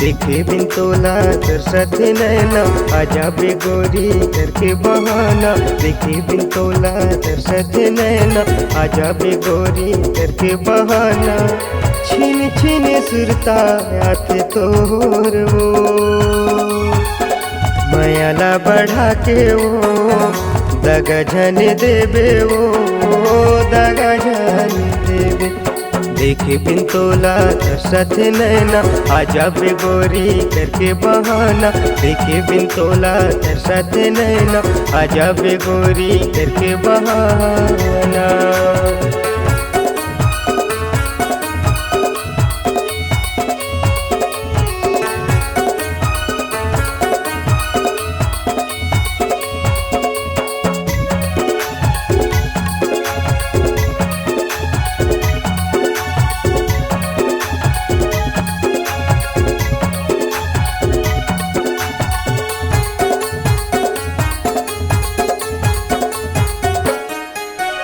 देखे बिन तोला तरसत नैना, आजा बे गोरी करके बहाना। देखे बिन तोला तरसत नैना, आजा बे गोरी करके बहाना। छीन छीन सुरता आते तोर वो, मायाला बढ़ा के वो दगा झन देबे वो, दगा झन देबे। देखे बिन तोला तरसत नैना, आजा बे गोरी करके बहाना। देखे बिन तोला तरसत नैना, आजा बे गोरी करके बहाना।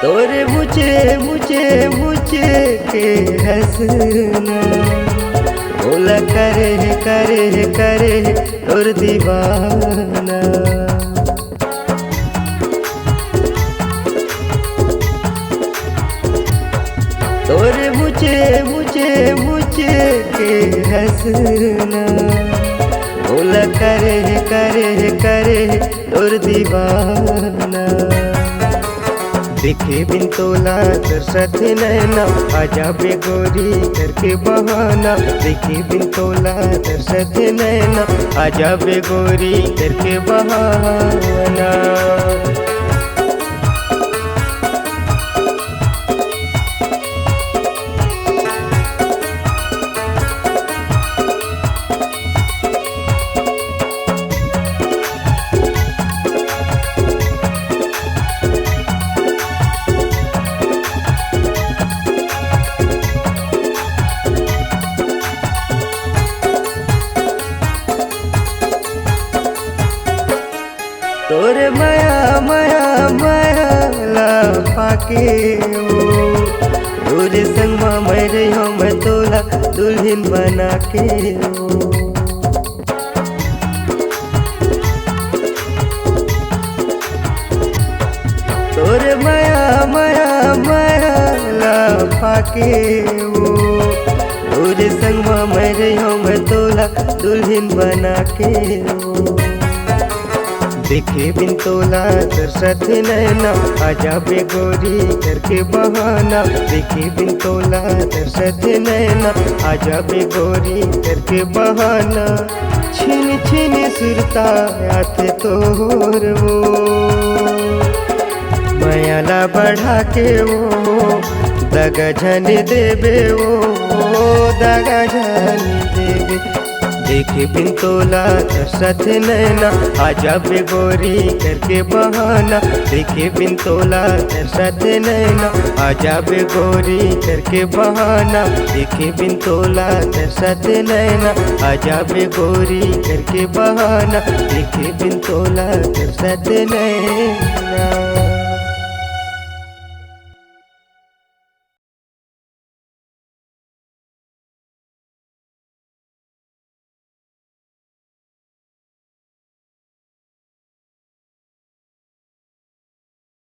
तोरे मुझे मुझे मुझे के हंसना, बोला करे करे करे तोर दीवाना। तोरे मुझे मुझे मुझे के हंसना, बोला करे करे करे तोर दीवाना। देखे बिन तोला तरसत नैना, आजा बे गोरी करके बहाना। देखे बिन तोला तरसत नैना, आजा बे गोरी करके बहाना। तोरे माया माया माया ला पाके वो, तोरे संग मैं रही हूँ मैं तोला दुल्हन बना के वो। तोरे माया माया माया ला पाके वो, तोरे संग मैं रही हूँ मैं तोला दुल्हन बना के वो। देखे बिन तोला तरसत नैना, आजा बे गोरी करके बहाना। देखे बिन तोला तरसत नैना, आजा बे गोरी करके बहाना। छीन छीन सुरता आते तोर वो, मायाला बढ़ा के वो दगा झन देबे वो, दगा झन देबे। देखे बिन तोला तरसत नैना, आजा बे गोरी करके बहाना। देखे बिन तोला तरसत नैना, आजा बे गोरी करके बहाना। देखे बिन तोला तरसत नैना, आजा बे गोरी करके बहाना। देखे बिन तोला तरसत नैना।